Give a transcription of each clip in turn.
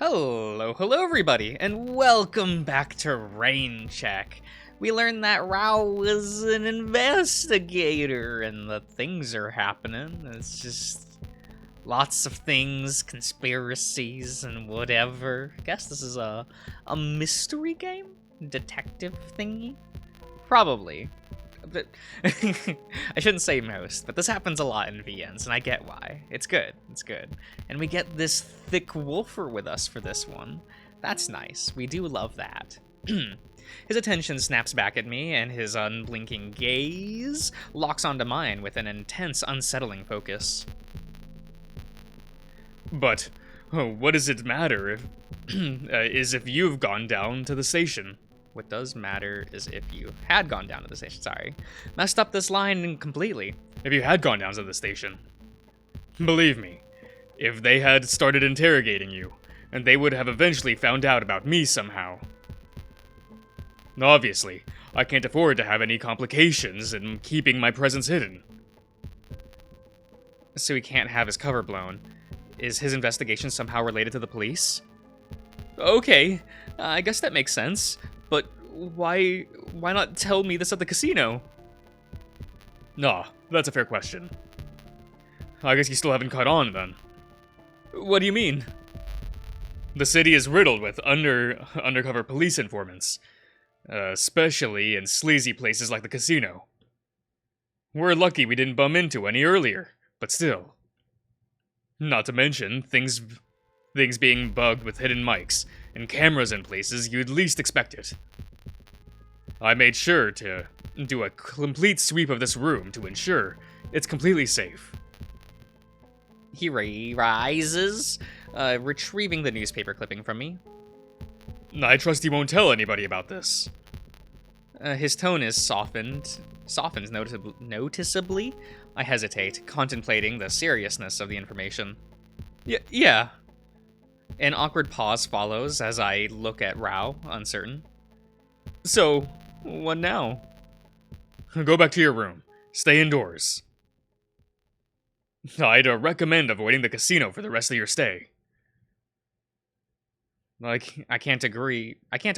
Hello everybody, and welcome back to Rain Check. We learned that Rao was an investigator, and the things are happening. It's just lots of things, conspiracies, and whatever. Guess this is a mystery game? Detective thingy? Probably. But I shouldn't say most, but this happens a lot in VNs, and I get why. It's good. And we get this thick wolfer with us for this one. That's nice. We do love that. His attention snaps back at me, and his unblinking gaze locks onto mine with an intense, unsettling focus. But what does it matter if you've gone down to the station? What does matter is if you had gone down to the station, sorry. Messed up this line completely. If you had gone down to the station. Believe me, if they had started interrogating you, and they would have eventually found out about me somehow. Obviously, I can't afford to have any complications in keeping my presence hidden. So he can't have his cover blown. Is his investigation somehow related to the police? Okay, I guess that makes sense. But why not tell me this at the casino? Nah, that's a fair question. I guess you still haven't caught on, then. What do you mean? The city is riddled with undercover police informants, especially in sleazy places like the casino. We're lucky we didn't bump into any earlier, but still. Not to mention, things being bugged with hidden mics and cameras in places you'd least expect it. I made sure to do a complete sweep of this room to ensure it's completely safe. He rises, retrieving the newspaper clipping from me. I trust you won't tell anybody about this. His tone is softens noticeably. I hesitate, contemplating the seriousness of the information. Yeah. An awkward pause follows as I look at Rao, uncertain. So, what now? Go back to your room. Stay indoors. I'd recommend avoiding the casino for the rest of your stay. I can't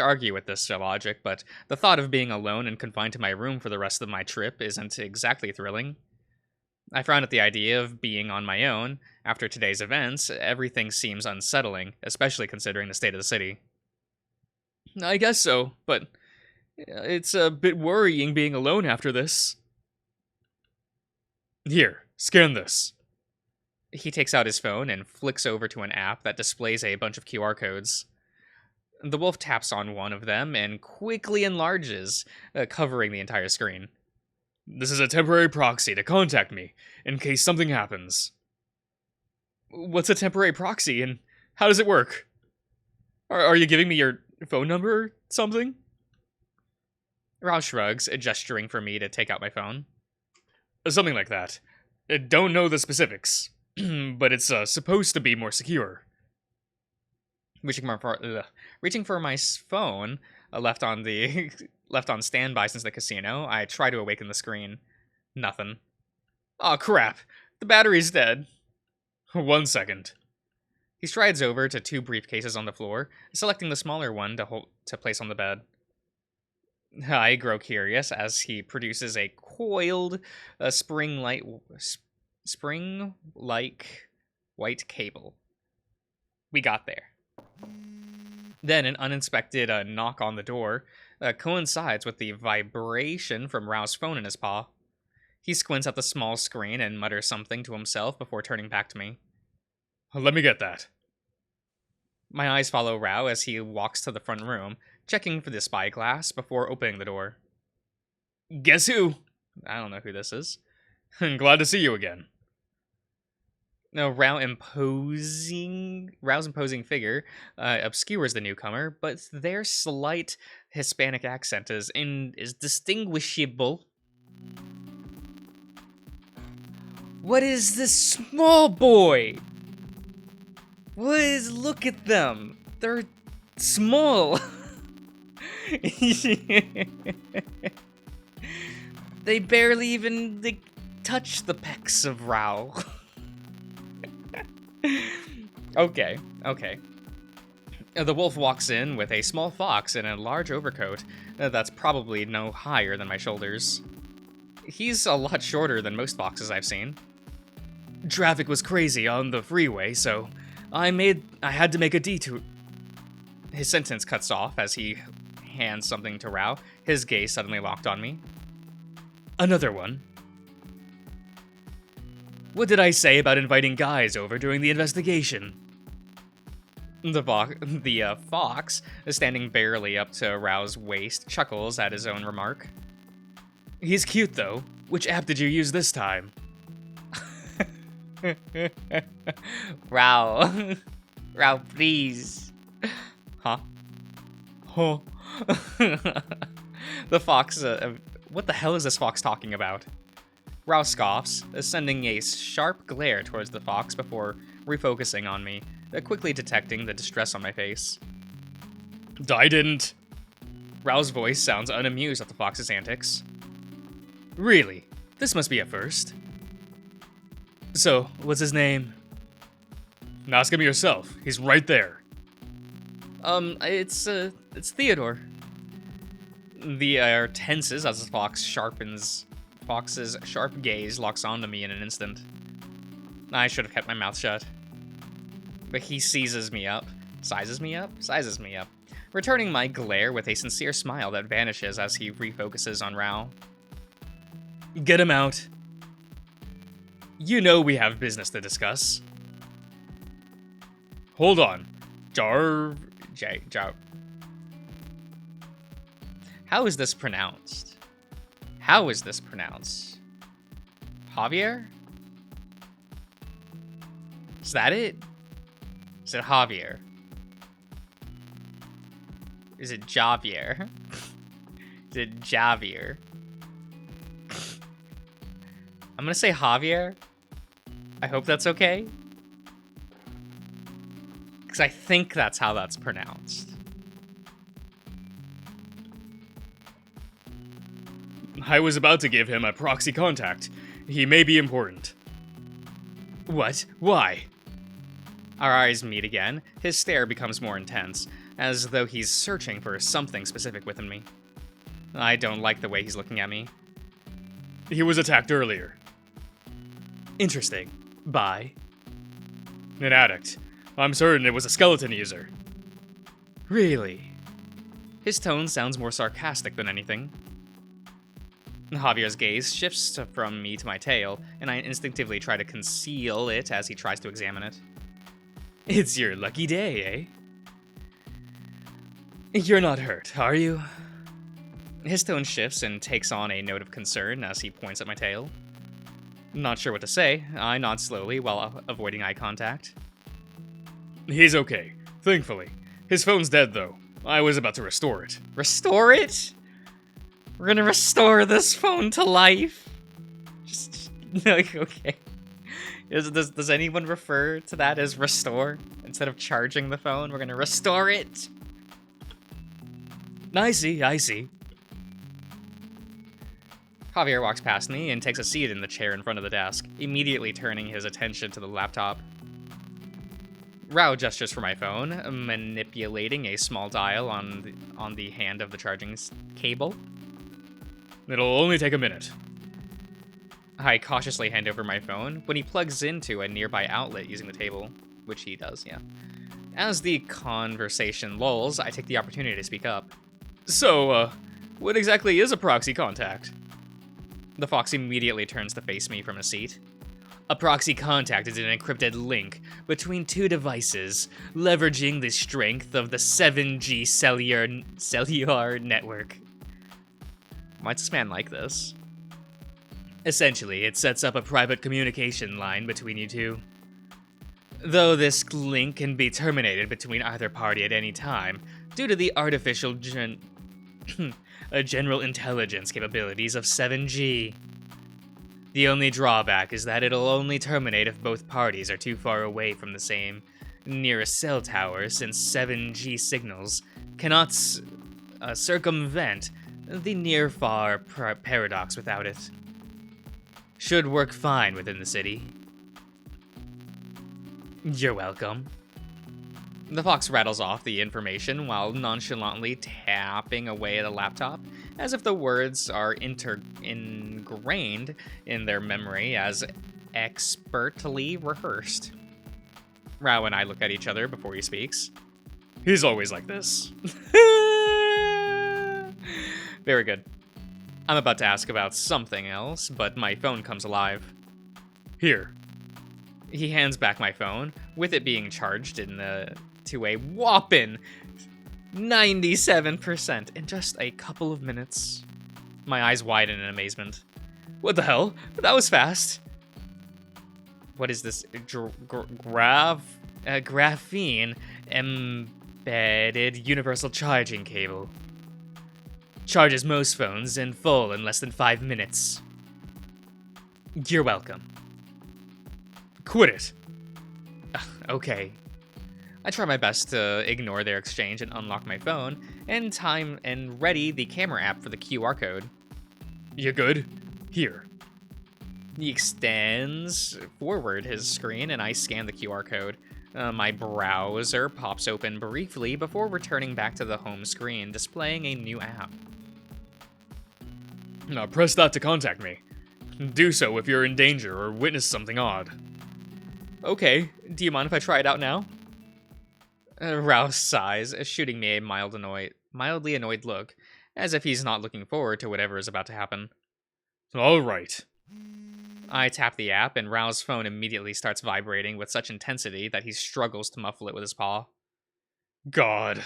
argue with this logic, but the thought of being alone and confined to my room for the rest of my trip isn't exactly thrilling. I frown at the idea of being on my own. After today's events, everything seems unsettling, especially considering the state of the city. I guess so, but it's a bit worrying being alone after this. Here, scan this. He takes out his phone and flicks over to an app that displays a bunch of QR codes. The wolf taps on one of them and quickly enlarges, covering the entire screen. This is a temporary proxy to contact me, in case something happens. What's a temporary proxy, and how does it work? Are you giving me your phone number or something? Rao shrugs, gesturing for me to take out my phone. Something like that. I don't know the specifics, but it's supposed to be more secure. Reaching for my phone, left on standby since the casino, I try to awaken the screen. Nothing. Aw, crap. The battery's dead. 1 second. He strides over to two briefcases on the floor, selecting the smaller one to place on the bed. I grow curious as he produces a coiled, spring-like white cable. We got there. Then an unexpected knock on the door coincides with the vibration from Rao's phone in his paw. He squints at the small screen and mutters something to himself before turning back to me. Let me get that. My eyes follow Rao as he walks to the front room, checking for the spyglass before opening the door. Guess who? I don't know who this is. Glad to see you again. No, Rao's imposing figure obscures the newcomer, but their slight Hispanic accent is distinguishable. What is this small boy? Look at them. They're small. They barely even touch the pecs of Rao. Okay. The wolf walks in with a small fox in a large overcoat that's probably no higher than my shoulders. He's a lot shorter than most foxes I've seen. Traffic was crazy on the freeway, so I had to make a detour. His sentence cuts off as he hands something to Rao, his gaze suddenly locked on me. Another one. What did I say about inviting guys over during the investigation? The fox, standing barely up to Rao's waist, chuckles at his own remark. He's cute, though. Which app did you use this time? Rao. Rao, please. Huh? Oh. The fox, what the hell is this fox talking about? Rao scoffs, sending a sharp glare towards the fox before refocusing on me, quickly detecting the distress on my face. I didn't. Rao's voice sounds unamused at the fox's antics. Really? This must be a first. So, what's his name? Ask him yourself. He's right there. It's Theodore. The air tenses as the fox's sharp gaze locks onto me in an instant. I should have kept my mouth shut. But he sizes me up, returning my glare with a sincere smile that vanishes as he refocuses on Rao. Get him out. You know we have business to discuss. Hold on. How is this pronounced? Javier? Is that it? Is it Javier? Is it Javier? Is it Javier? I'm gonna say Javier. I hope that's okay. Because I think that's how that's pronounced. I was about to give him a proxy contact. He may be important. What? Why? Our eyes meet again. His stare becomes more intense, as though he's searching for something specific within me. I don't like the way he's looking at me. He was attacked earlier. Interesting. By? An addict. I'm certain it was a skeleton user. Really? His tone sounds more sarcastic than anything. Javier's gaze shifts from me to my tail, and I instinctively try to conceal it as he tries to examine it. It's your lucky day, eh? You're not hurt, are you? His tone shifts and takes on a note of concern as he points at my tail. Not sure what to say, I nod slowly while avoiding eye contact. He's okay, thankfully. His phone's dead, though. I was about to restore it. Restore it? We're gonna restore this phone to life? Just like, okay. Does anyone refer to that as restore? Instead of charging the phone, we're gonna restore it? I see. Javier walks past me and takes a seat in the chair in front of the desk, immediately turning his attention to the laptop. Rao gestures for my phone, manipulating a small dial on the hand of the charging cable. It'll only take a minute. I cautiously hand over my phone when he plugs into a nearby outlet using the table, which he does, yeah. As the conversation lulls, I take the opportunity to speak up. So, what exactly is a proxy contact? The fox immediately turns to face me from a seat. A proxy contact is an encrypted link between two devices, leveraging the strength of the 7G cellular network. Why's this man like this? Essentially, it sets up a private communication line between you two. Though this link can be terminated between either party at any time, due to the artificial general intelligence capabilities of 7G. The only drawback is that it'll only terminate if both parties are too far away from the same nearest cell tower, since 7G signals cannot circumvent the near-far paradox without it. Should work fine within the city. You're welcome. The fox rattles off the information while nonchalantly tapping away at a laptop, as if the words are ingrained in their memory as expertly rehearsed. Rao and I look at each other before he speaks. He's always like this. Very good. I'm about to ask about something else, but my phone comes alive. Here. He hands back my phone, with it being charged to a whopping 97% in just a couple of minutes. My eyes widen in amazement. What the hell? That was fast. What is this? Graphene embedded universal charging cable. Charges most phones in full in less than 5 minutes. You're welcome. Quit it. Okay. I try my best to ignore their exchange and unlock my phone, and ready the camera app for the QR code. You good? Here. He extends forward his screen, and I scan the QR code. My browser pops open briefly before returning back to the home screen, displaying a new app. Now press that to contact me. Do so if you're in danger or witness something odd. Okay, do you mind if I try it out now? Rouse sighs, shooting me a mildly annoyed look, as if he's not looking forward to whatever is about to happen. All right. I tap the app, and Rao's phone immediately starts vibrating with such intensity that he struggles to muffle it with his paw. God.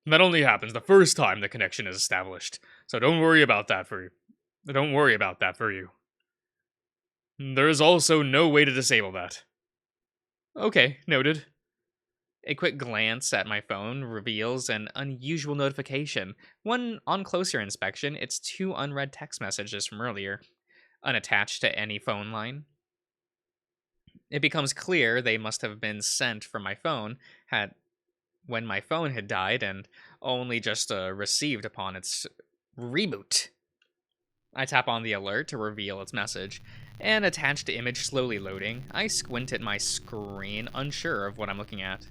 That only happens the first time the connection is established, so don't worry about that for you. There is also no way to disable that. Okay, noted. A quick glance at my phone reveals an unusual notification. On closer inspection, it's 2 unread text messages from earlier, unattached to any phone line. It becomes clear they must have been sent from my phone when my phone had died and only just received upon its reboot. I tap on the alert to reveal its message. An attached image slowly loading. I squint at my screen, unsure of what I'm looking at.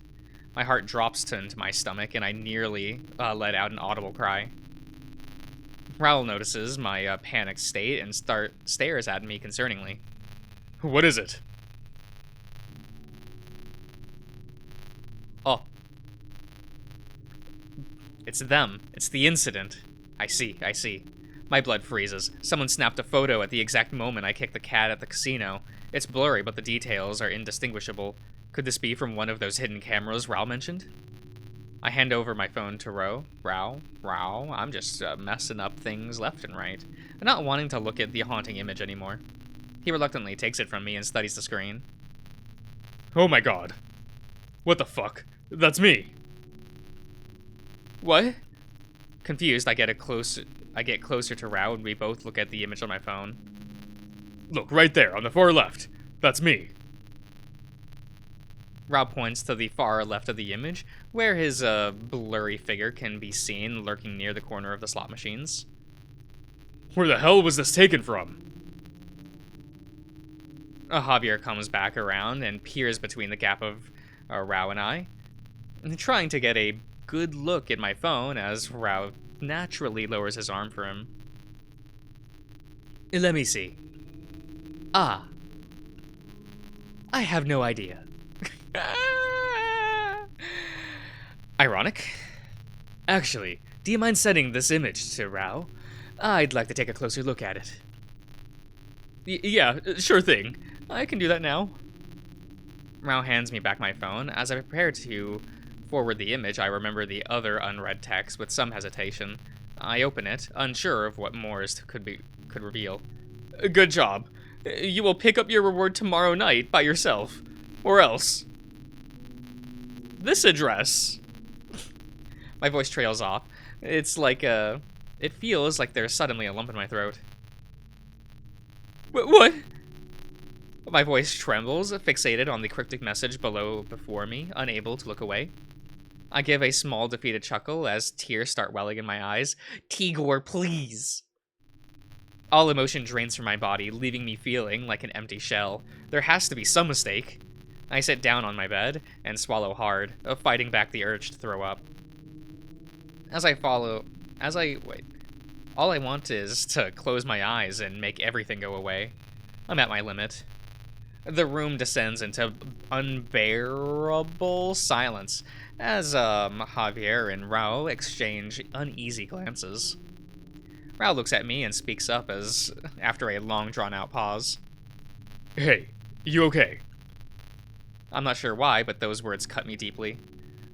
My heart drops into my stomach, and I nearly let out an audible cry. Raoul notices my panicked state and stares at me concerningly. What is it? Oh. It's them. It's the incident. I see. My blood freezes. Someone snapped a photo at the exact moment I kicked the cat at the casino. It's blurry, but the details are indistinguishable. Could this be from one of those hidden cameras Rao mentioned? I hand over my phone to Rao, I'm just messing up things left and right, not wanting to look at the haunting image anymore. He reluctantly takes it from me and studies the screen. Oh my god. What the fuck? That's me. What? Confused, I get closer to Rao, and we both look at the image on my phone. Look, right there, on the far left. That's me. Rao points to the far left of the image, where his blurry figure can be seen lurking near the corner of the slot machines. Where the hell was this taken from? Javier comes back around and peers between the gap of Rao and I, trying to get a good look at my phone as Rao naturally lowers his arm for him. Let me see. I have no idea. Ironic. Actually, do you mind sending this image to Rao? I'd like to take a closer look at it. Yeah, sure thing. I can do that now. Rao hands me back my phone. As I prepare to forward the image, I remember the other unread text with some hesitation. I open it, unsure of what Morse could reveal. Good job. You will pick up your reward tomorrow night by yourself. Or else. This address. My voice trails off. It feels like there's suddenly a lump in my throat. What? My voice trembles, fixated on the cryptic message before me, unable to look away. I give a small, defeated chuckle as tears start welling in my eyes. Tigor, please! All emotion drains from my body, leaving me feeling like an empty shell. There has to be some mistake. I sit down on my bed and swallow hard, fighting back the urge to throw up. As I follow, as I, wait, all I want is to close my eyes and make everything go away. I'm at my limit. The room descends into unbearable silence as Javier and Raul exchange uneasy glances. Raul looks at me and speaks up as after a long drawn-out pause. Hey, you okay? I'm not sure why, but those words cut me deeply.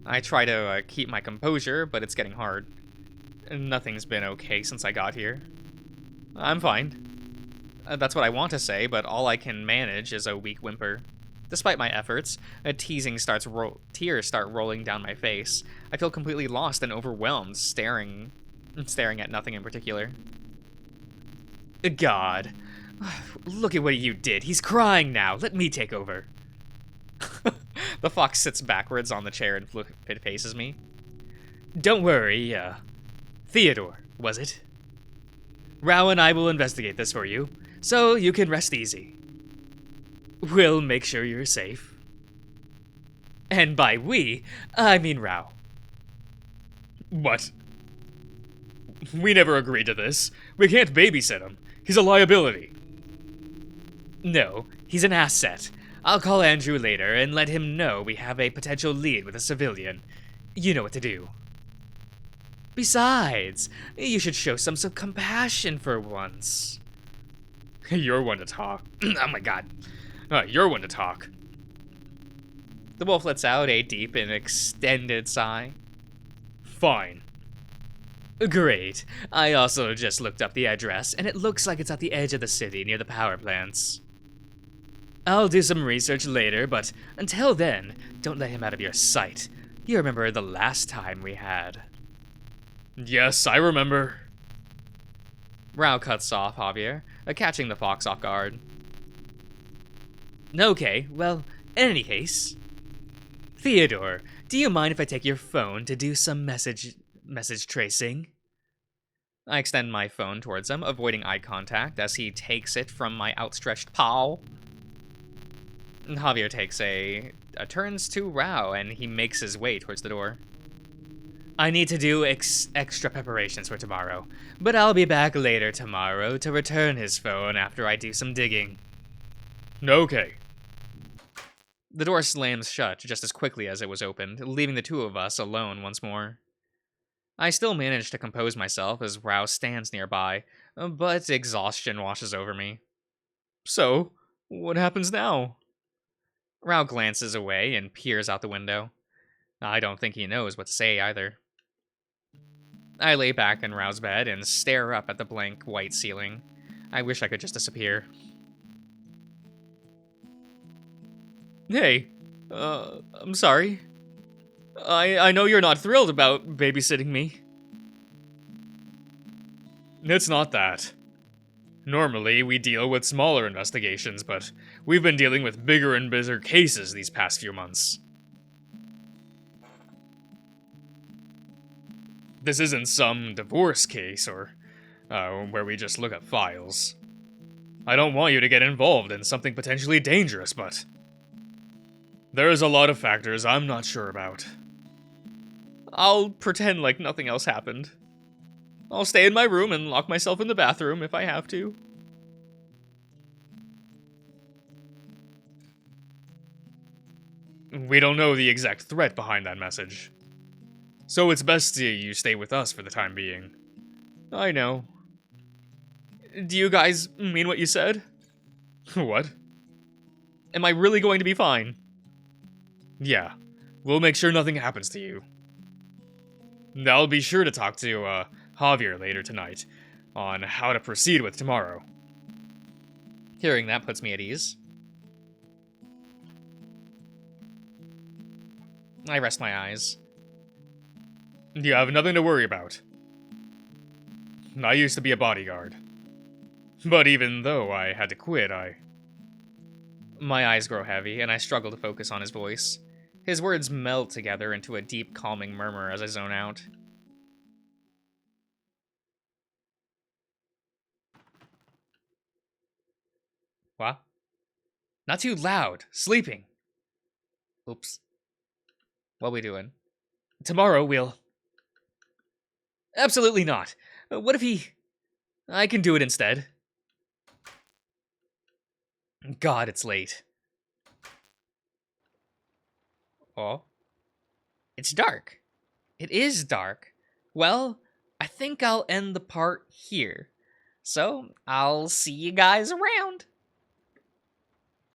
I try to keep my composure, but it's getting hard. Nothing's been okay since I got here. I'm fine. That's what I want to say, but all I can manage is a weak whimper. Despite my efforts, tears start rolling down my face. I feel completely lost and overwhelmed, staring at nothing in particular. God. Look at what you did. He's crying now. Let me take over. The fox sits backwards on the chair and faces me. Don't worry, Theodore, was it? Rao and I will investigate this for you, so you can rest easy. We'll make sure you're safe. And by we, I mean Rao. What? We never agreed to this. We can't babysit him. He's a liability. No, he's an asset. I'll call Andrew later and let him know we have a potential lead with a civilian. You know what to do. Besides, you should show some compassion for once. You're one to talk. Oh my god. You're one to talk. The wolf lets out a deep and extended sigh. Fine. Great. I also just looked up the address, and it looks like it's at the edge of the city near the power plants. I'll do some research later, but until then, don't let him out of your sight. You remember the last time we had. Yes, I remember. Rao cuts off Javier, catching the fox off guard. Okay, well, in any case. Theodore, do you mind if I take your phone to do some message tracing? I extend my phone towards him, avoiding eye contact as he takes it from my outstretched paw. Javier takes turns to Rao, and he makes his way towards the door. I need to do extra preparations for tomorrow, but I'll be back later tomorrow to return his phone after I do some digging. Okay. The door slams shut just as quickly as it was opened, leaving the two of us alone once more. I still manage to compose myself as Rao stands nearby, but exhaustion washes over me. So, what happens now? Rao glances away and peers out the window. I don't think he knows what to say either. I lay back in Rao's bed and stare up at the blank white ceiling. I wish I could just disappear. Hey, I'm sorry. I know you're not thrilled about babysitting me. It's not that. Normally, we deal with smaller investigations, but we've been dealing with bigger and bigger cases these past few months. This isn't some divorce case or where we just look at files. I don't want you to get involved in something potentially dangerous, but there's a lot of factors I'm not sure about. I'll pretend like nothing else happened. I'll stay in my room and lock myself in the bathroom if I have to. We don't know the exact threat behind that message. So it's best you stay with us for the time being. I know. Do you guys mean what you said? What? Am I really going to be fine? Yeah. We'll make sure nothing happens to you. I'll be sure to talk to, Javier later tonight on how to proceed with tomorrow. Hearing that puts me at ease. I rest my eyes. You have nothing to worry about. I used to be a bodyguard. But even though I had to quit, My eyes grow heavy, and I struggle to focus on his voice. His words meld together into a deep, calming murmur as I zone out. What? Not too loud. Sleeping. Oops. What we doing? Tomorrow we'll... Absolutely not. What if he... I can do it instead. God, it's late. Oh. It's dark. It is dark. Well, I think I'll end the part here. So, I'll see you guys around.